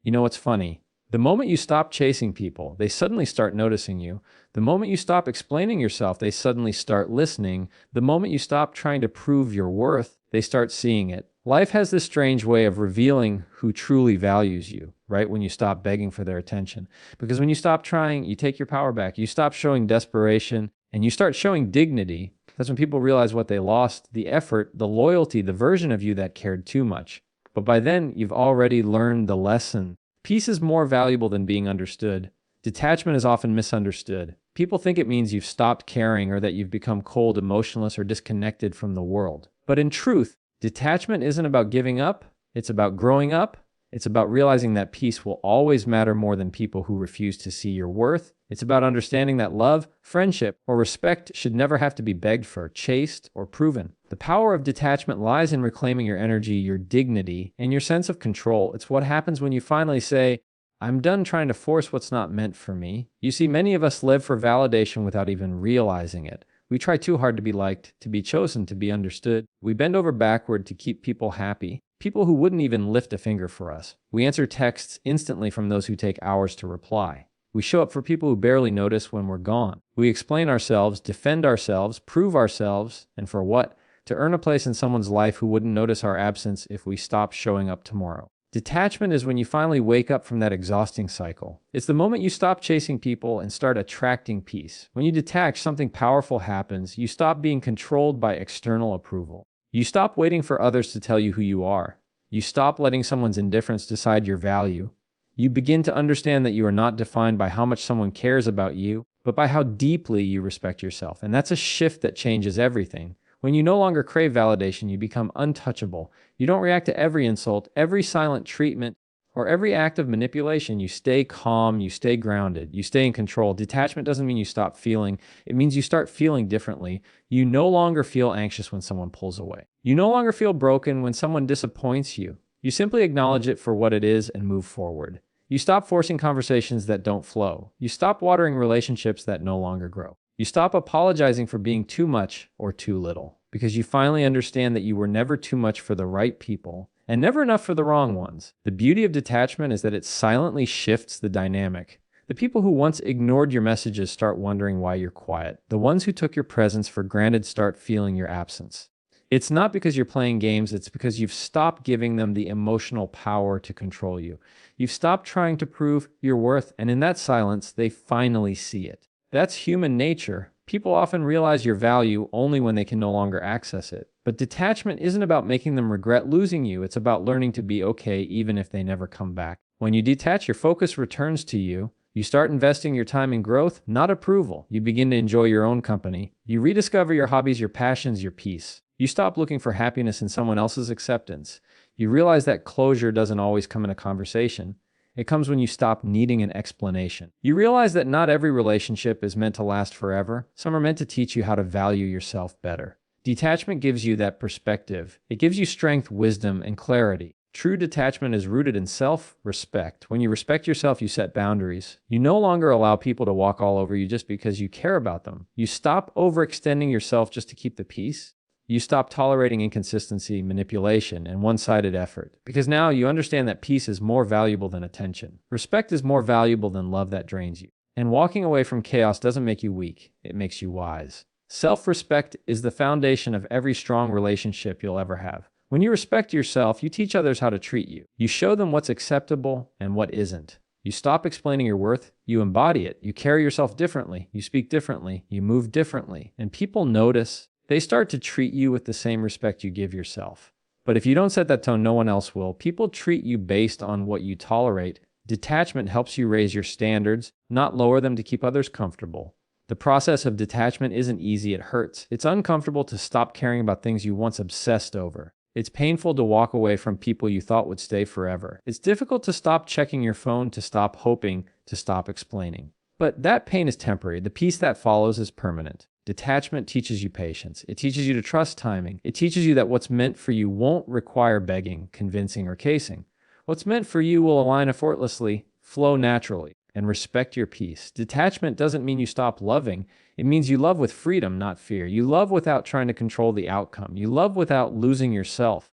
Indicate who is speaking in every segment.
Speaker 1: You know what's funny? The moment you stop chasing people, they suddenly start noticing you. The moment you stop explaining yourself, they suddenly start listening. The moment you stop trying to prove your worth, they start seeing it. Life has this strange way of revealing who truly values you, right? When you stop begging for their attention. Because when you stop trying, you take your power back. You stop showing desperation and you start showing dignity. That's when people realize what they lost, the effort, the loyalty, the version of you that cared too much. But by then, you've already learned the lesson. Peace is more valuable than being understood. Detachment is often misunderstood. People think it means you've stopped caring or that you've become cold, emotionless, or disconnected from the world. But in truth, detachment isn't about giving up. It's about growing up. It's about realizing that peace will always matter more than people who refuse to see your worth. It's about understanding that love, friendship, or respect should never have to be begged for, chased, or proven. The power of detachment lies in reclaiming your energy, your dignity, and your sense of control. It's what happens when you finally say, I'm done trying to force what's not meant for me. You see, many of us live for validation without even realizing it. We try too hard to be liked, to be chosen, to be understood. We bend over backward to keep people happy, people who wouldn't even lift a finger for us. We answer texts instantly from those who take hours to reply. We show up for people who barely notice when we're gone. We explain ourselves, defend ourselves, prove ourselves, and for what? To earn a place in someone's life who wouldn't notice our absence if we stopped showing up tomorrow. Detachment is when you finally wake up from that exhausting cycle. It's the moment you stop chasing people and start attracting peace. When you detach, something powerful happens. You stop being controlled by external approval. You stop waiting for others to tell you who you are. You stop letting someone's indifference decide your value. You begin to understand that you are not defined by how much someone cares about you, but by how deeply you respect yourself. And that's a shift that changes everything. When you no longer crave validation, you become untouchable. You don't react to every insult, every silent treatment, or every act of manipulation. You stay calm, you stay grounded, you stay in control. Detachment doesn't mean you stop feeling. It means you start feeling differently. You no longer feel anxious when someone pulls away. You no longer feel broken when someone disappoints you. You simply acknowledge it for what it is and move forward. You stop forcing conversations that don't flow. You stop watering relationships that no longer grow. You stop apologizing for being too much or too little, because you finally understand that you were never too much for the right people and never enough for the wrong ones. The beauty of detachment is that it silently shifts the dynamic. The people who once ignored your messages start wondering why you're quiet. The ones who took your presence for granted start feeling your absence. It's not because you're playing games, it's because you've stopped giving them the emotional power to control you. You've stopped trying to prove your worth, and in that silence, they finally see it. That's human nature. People often realize your value only when they can no longer access it. But detachment isn't about making them regret losing you. It's about learning to be okay even if they never come back. When you detach, your focus returns to you. You start investing your time in growth, not approval. You begin to enjoy your own company. You rediscover your hobbies, your passions, your peace. You stop looking for happiness in someone else's acceptance. You realize that closure doesn't always come in a conversation. It comes when you stop needing an explanation. You realize that not every relationship is meant to last forever. Some are meant to teach you how to value yourself better. Detachment gives you that perspective. It gives you strength, wisdom, and clarity. True detachment is rooted in self-respect. When you respect yourself, you set boundaries. You no longer allow people to walk all over you just because you care about them. You stop overextending yourself just to keep the peace. You stop tolerating inconsistency, manipulation, and one-sided effort. Because now you understand that peace is more valuable than attention. Respect is more valuable than love that drains you. And walking away from chaos doesn't make you weak. It makes you wise. Self-respect is the foundation of every strong relationship you'll ever have. When you respect yourself, you teach others how to treat you. You show them what's acceptable and what isn't. You stop explaining your worth, you embody it. You carry yourself differently, you speak differently, you move differently. And people notice. They start to treat you with the same respect you give yourself. But if you don't set that tone, no one else will. People treat you based on what you tolerate. Detachment helps you raise your standards, not lower them to keep others comfortable. The process of detachment isn't easy, it hurts. It's uncomfortable to stop caring about things you once obsessed over. It's painful to walk away from people you thought would stay forever. It's difficult to stop checking your phone, to stop hoping, to stop explaining. But that pain is temporary. The peace that follows is permanent. Detachment teaches you patience. It teaches you to trust timing. It teaches you that what's meant for you won't require begging, convincing, or casing. What's meant for you will align effortlessly, flow naturally, and respect your peace. Detachment doesn't mean you stop loving. It means you love with freedom, not fear. You love without trying to control the outcome. You love without losing yourself.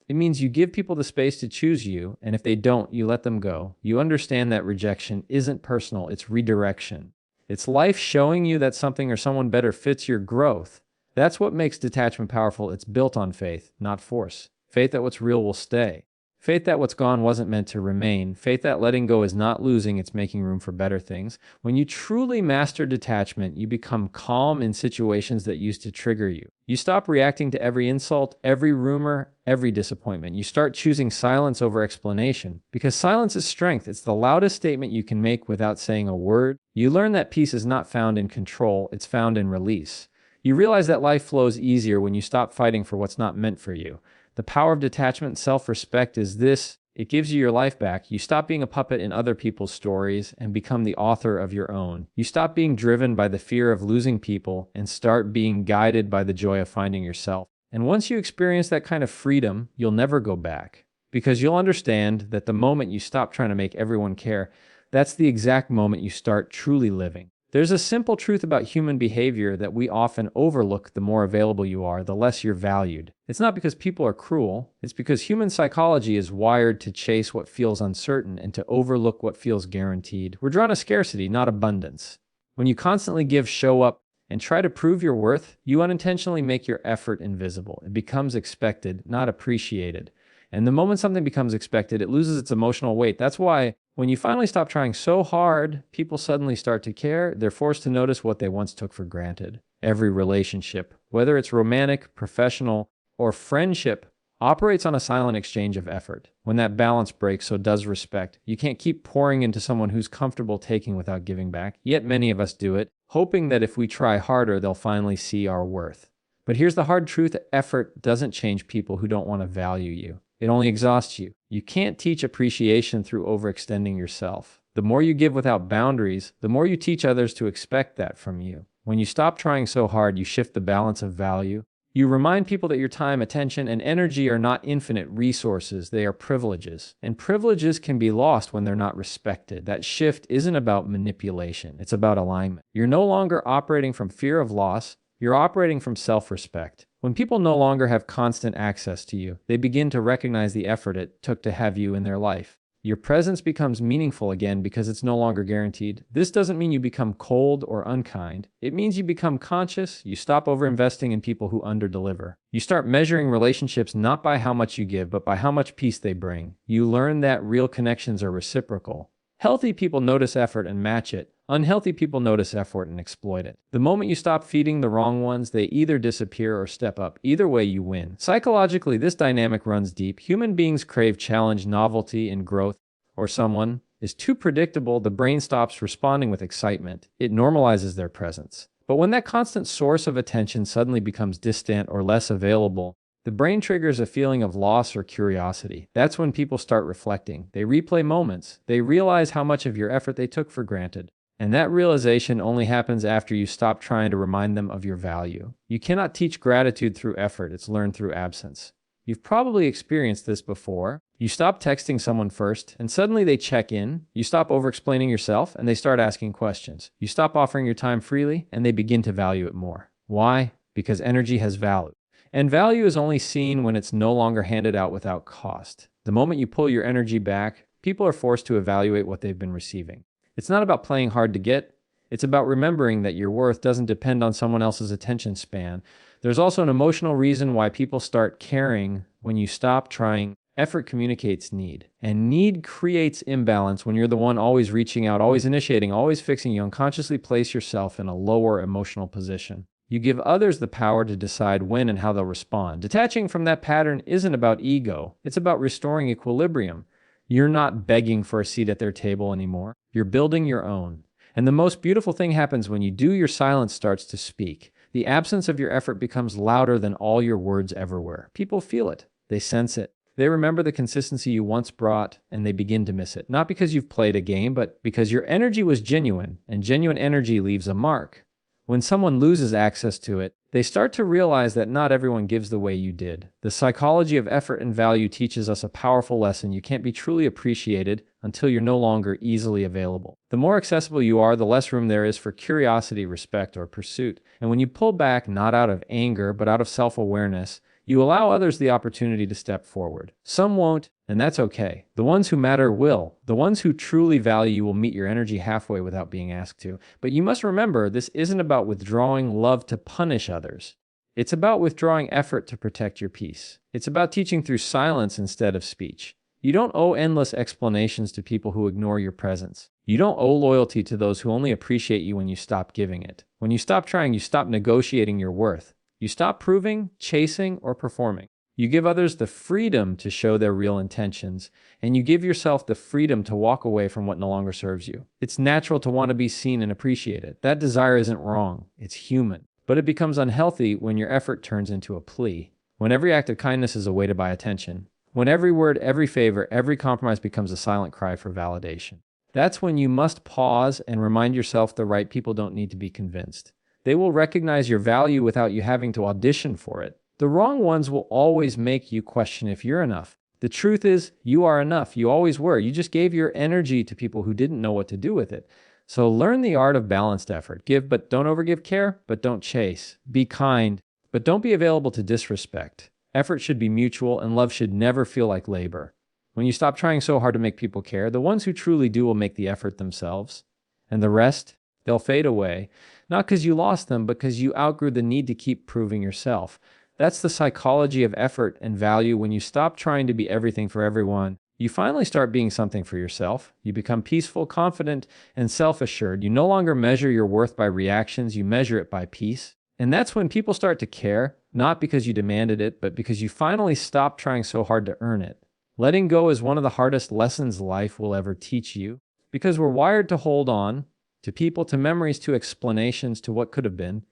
Speaker 1: It means you give people the space to choose you, and if they don't, you let them go. You understand that rejection isn't personal, it's redirection. It's life showing you that something or someone better fits your growth. That's what makes detachment powerful. It's built on faith, not force. Faith that what's real will stay. Faith that what's gone wasn't meant to remain. Faith that letting go is not losing, it's making room for better things. When you truly master detachment, you become calm in situations that used to trigger you. You stop reacting to every insult, every rumor, every disappointment. You start choosing silence over explanation, because silence is strength. It's the loudest statement you can make without saying a word. You learn that peace is not found in control, it's found in release. You realize that life flows easier when you stop fighting for what's not meant for you. The power of detachment and self-respect is this: it gives you your life back. You stop being a puppet in other people's stories and become the author of your own. You stop being driven by the fear of losing people and start being guided by the joy of finding yourself. And once you experience that kind of freedom, you'll never go back, because you'll understand that the moment you stop trying to make everyone care, that's the exact moment you start truly living. There's a simple truth about human behavior that we often overlook. The more available you are, the less you're valued. It's not because people are cruel. It's because human psychology is wired to chase what feels uncertain and to overlook what feels guaranteed. We're drawn to scarcity, not abundance. When you constantly give, show up, and try to prove your worth, you unintentionally make your effort invisible. It becomes expected, not appreciated. And the moment something becomes expected, it loses its emotional weight. That's why when you finally stop trying so hard, people suddenly start to care. They're forced to notice what they once took for granted. Every relationship, whether it's romantic, professional, or friendship, operates on a silent exchange of effort. When that balance breaks, so does respect. You can't keep pouring into someone who's comfortable taking without giving back. Yet many of us do it, hoping that if we try harder, they'll finally see our worth. But here's the hard truth: effort doesn't change people who don't want to value you. It only exhausts you. You can't teach appreciation through overextending yourself. The more you give without boundaries, the more you teach others to expect that from you. When you stop trying so hard, you shift the balance of value. You remind people that your time, attention, and energy are not infinite resources, they are privileges. And privileges can be lost when they're not respected. That shift isn't about manipulation, it's about alignment. You're no longer operating from fear of loss, you're operating from self-respect. When people no longer have constant access to you, they begin to recognize the effort it took to have you in their life. Your presence becomes meaningful again because it's no longer guaranteed. This doesn't mean you become cold or unkind. It means you become conscious. You stop overinvesting in people who underdeliver. You start measuring relationships not by how much you give, but by how much peace they bring. You learn that real connections are reciprocal. Healthy people notice effort and match it. Unhealthy people notice effort and exploit it. The moment you stop feeding the wrong ones, they either disappear or step up. Either way, you win. Psychologically, this dynamic runs deep. Human beings crave challenge, novelty, and growth. Or someone is too predictable, the brain stops responding with excitement. It normalizes their presence. But when that constant source of attention suddenly becomes distant or less available, the brain triggers a feeling of loss or curiosity. That's when people start reflecting. They replay moments. They realize how much of your effort they took for granted. And that realization only happens after you stop trying to remind them of your value. You cannot teach gratitude through effort. It's learned through absence. You've probably experienced this before. You stop texting someone first, and suddenly they check in. You stop over-explaining yourself, and they start asking questions. You stop offering your time freely, and they begin to value it more. Why? Because energy has value. And value is only seen when it's no longer handed out without cost. The moment you pull your energy back, people are forced to evaluate what they've been receiving. It's not about playing hard to get. It's about remembering that your worth doesn't depend on someone else's attention span. There's also an emotional reason why people start caring when you stop trying. Effort communicates need, and need creates imbalance. When you're the one always reaching out, always initiating, always fixing, you unconsciously place yourself in a lower emotional position. You give others the power to decide when and how they'll respond. Detaching from that pattern isn't about ego. It's about restoring equilibrium. You're not begging for a seat at their table anymore. You're building your own. And the most beautiful thing happens when you do. Your silence starts to speak. The absence of your effort becomes louder than all your words ever were. People feel it. They sense it. They remember the consistency you once brought, and they begin to miss it. Not because you've played a game, but because your energy was genuine, and genuine energy leaves a mark. When someone loses access to it, they start to realize that not everyone gives the way you did. The psychology of effort and value teaches us a powerful lesson. You can't be truly appreciated until you're no longer easily available. The more accessible you are, the less room there is for curiosity, respect, or pursuit. And when you pull back, not out of anger, but out of self-awareness, You allow others the opportunity to step forward. Some won't, and that's okay. The ones who matter will. The ones who truly value you will meet your energy halfway without being asked to. But you must remember, this isn't about withdrawing love to punish others. It's about withdrawing effort to protect your peace. It's about teaching through silence instead of speech. You don't owe endless explanations to people who ignore your presence. You don't owe loyalty to those who only appreciate you when you stop giving it. When you stop trying, you stop negotiating your worth. You stop proving, chasing, or performing. You give others the freedom to show their real intentions, and you give yourself the freedom to walk away from what no longer serves you. It's natural to want to be seen and appreciated. That desire isn't wrong. It's human. But it becomes unhealthy when your effort turns into a plea. When every act of kindness is a way to buy attention. When every word, every favor, every compromise becomes a silent cry for validation. That's when you must pause and remind yourself the right people don't need to be convinced. They will recognize your value without you having to audition for it. The wrong ones will always make you question if you're enough. The truth is, you are enough. You always were. You just gave your energy to people who didn't know what to do with it. So learn the art of balanced effort. Give, but don't overgive. Care, but don't chase. Be kind, but don't be available to disrespect. Effort should be mutual, and love should never feel like labor. When you stop trying so hard to make people care, the ones who truly do will make the effort themselves. And the rest, they'll fade away. Not because you lost them, but because you outgrew the need to keep proving yourself. That's the psychology of effort and value. When you stop trying to be everything for everyone, you finally start being something for yourself. You become peaceful, confident, and self-assured. You no longer measure your worth by reactions, you measure it by peace. And that's when people start to care, not because you demanded it, but because you finally stopped trying so hard to earn it. Letting go is one of the hardest lessons life will ever teach you, because we're wired to hold on to people, to memories, to explanations, to what could have been.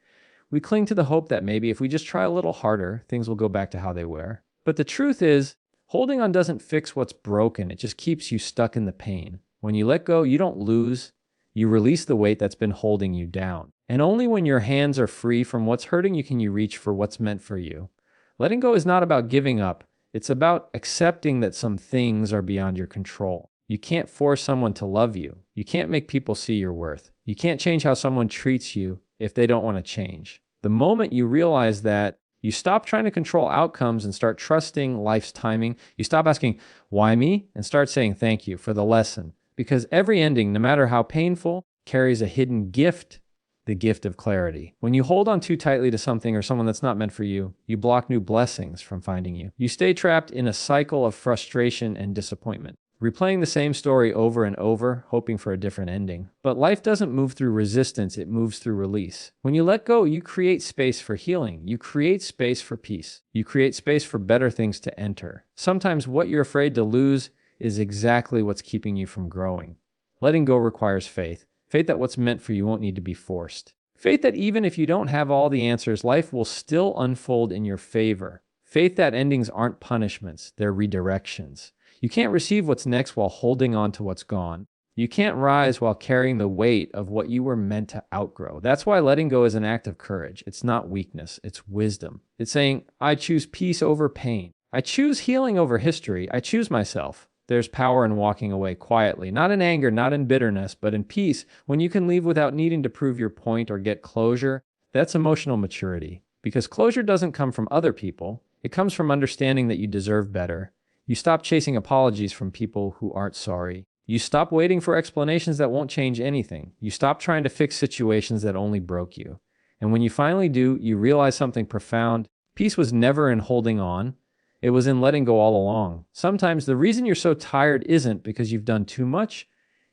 Speaker 1: We cling to the hope that maybe if we just try a little harder, things will go back to how they were. But the truth is, holding on doesn't fix what's broken. It just keeps you stuck in the pain. When you let go, you don't lose. You release the weight that's been holding you down. And only when your hands are free from what's hurting you can you reach for what's meant for you. Letting go is not about giving up. It's about accepting that some things are beyond your control. You can't force someone to love you. You can't make people see your worth. You can't change how someone treats you if they don't want to change. The moment you realize that, you stop trying to control outcomes and start trusting life's timing. You stop asking, why me? And start saying thank you for the lesson. Because every ending, no matter how painful, carries a hidden gift, the gift of clarity. When you hold on too tightly to something or someone that's not meant for you, you block new blessings from finding you. You stay trapped in a cycle of frustration and disappointment, replaying the same story over and over, hoping for a different ending. But life doesn't move through resistance, it moves through release. When you let go, you create space for healing. You create space for peace. You create space for better things to enter. Sometimes what you're afraid to lose is exactly what's keeping you from growing. Letting go requires faith. Faith that what's meant for you won't need to be forced. Faith that even if you don't have all the answers, life will still unfold in your favor. Faith that endings aren't punishments, they're redirections. You can't receive what's next while holding on to what's gone. You can't rise while carrying the weight of what you were meant to outgrow. That's why letting go is an act of courage. It's not weakness, it's wisdom. It's saying, I choose peace over pain. I choose healing over history. I choose myself. There's power in walking away quietly, not in anger, not in bitterness, but in peace. When you can leave without needing to prove your point or get closure, that's emotional maturity. Because closure doesn't come from other people. It comes from understanding that you deserve better. You stop chasing apologies from people who aren't sorry. You stop waiting for explanations that won't change anything. You stop trying to fix situations that only broke you. And when you finally do, you realize something profound. Peace was never in holding on. It was in letting go all along. Sometimes the reason you're so tired isn't because you've done too much.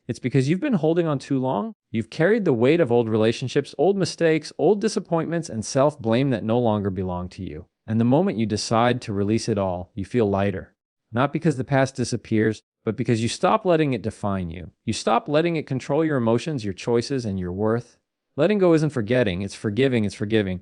Speaker 1: It's because you've been holding on too long. You've carried the weight of old relationships, old mistakes, old disappointments, and self-blame that no longer belong to you. And the moment you decide to release it all, you feel lighter. Not because the past disappears, but because you stop letting it define you. You stop letting it control your emotions, your choices, and your worth. Letting go isn't forgetting, it's forgiving, it's forgiving.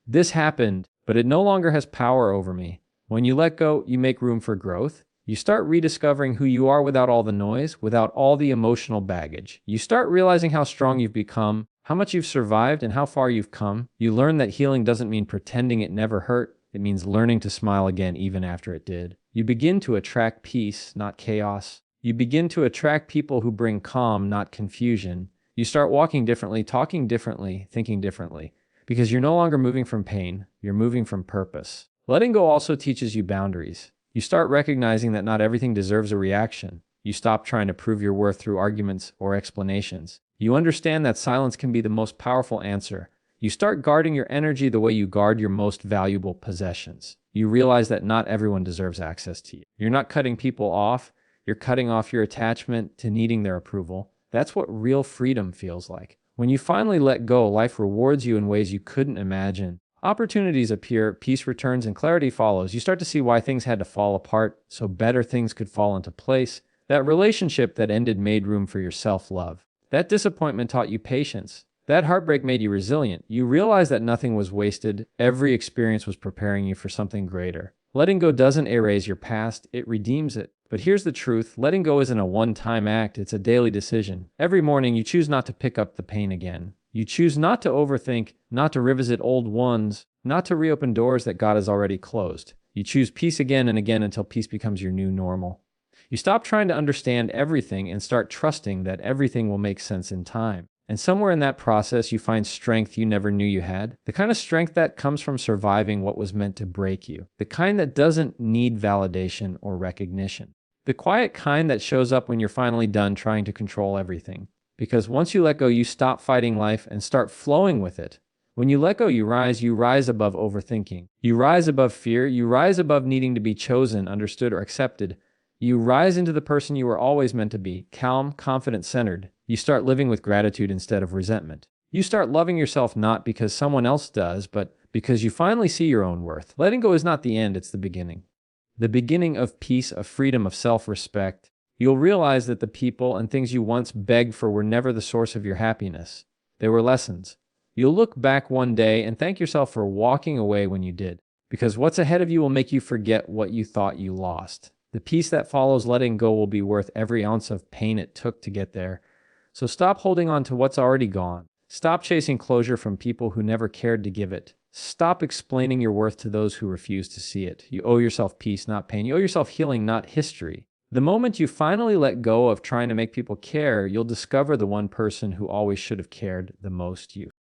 Speaker 1: This happened, but it no longer has power over me. When you let go, you make room for growth. You start rediscovering who you are without all the noise, without all the emotional baggage. You start realizing how strong you've become, how much you've survived, and how far you've come. You learn that healing doesn't mean pretending it never hurt. It means learning to smile again even after it did. You begin to attract peace, not chaos. You begin to attract people who bring calm, not confusion. You start walking differently, talking differently, thinking differently. Because you're no longer moving from pain, you're moving from purpose. Letting go also teaches you boundaries. You start recognizing that not everything deserves a reaction. You stop trying to prove your worth through arguments or explanations. You understand that silence can be the most powerful answer. You start guarding your energy the way you guard your most valuable possessions. You realize that not everyone deserves access to you. You're not cutting people off. You're cutting off your attachment to needing their approval. That's what real freedom feels like. When you finally let go, life rewards you in ways you couldn't imagine. Opportunities appear, peace returns, and clarity follows. You start to see why things had to fall apart so better things could fall into place. That relationship that ended made room for your self-love. That disappointment taught you patience. That heartbreak made you resilient. You realized that nothing was wasted. Every experience was preparing you for something greater. Letting go doesn't erase your past, it redeems it. But here's the truth, letting go isn't a one-time act, it's a daily decision. Every morning you choose not to pick up the pain again. You choose not to overthink, not to revisit old ones, not to reopen doors that God has already closed. You choose peace again and again until peace becomes your new normal. You stop trying to understand everything and start trusting that everything will make sense in time. And somewhere in that process, you find strength you never knew you had. The kind of strength that comes from surviving what was meant to break you. The kind that doesn't need validation or recognition. The quiet kind that shows up when you're finally done trying to control everything. Because once you let go, you stop fighting life and start flowing with it. When you let go, you rise above overthinking. You rise above fear. You rise above needing to be chosen, understood, or accepted. You rise into the person you were always meant to be, calm, confident, centered. You start living with gratitude instead of resentment. You start loving yourself not because someone else does, but because you finally see your own worth. Letting go is not the end, it's the beginning. The beginning of peace, of freedom, of self-respect. You'll realize that the people and things you once begged for were never the source of your happiness. They were lessons. You'll look back one day and thank yourself for walking away when you did, because what's ahead of you will make you forget what you thought you lost. The peace that follows letting go will be worth every ounce of pain it took to get there. So stop holding on to what's already gone. Stop chasing closure from people who never cared to give it. Stop explaining your worth to those who refuse to see it. You owe yourself peace, not pain. You owe yourself healing, not history. The moment you finally let go of trying to make people care, you'll discover the one person who always should have cared the most, you.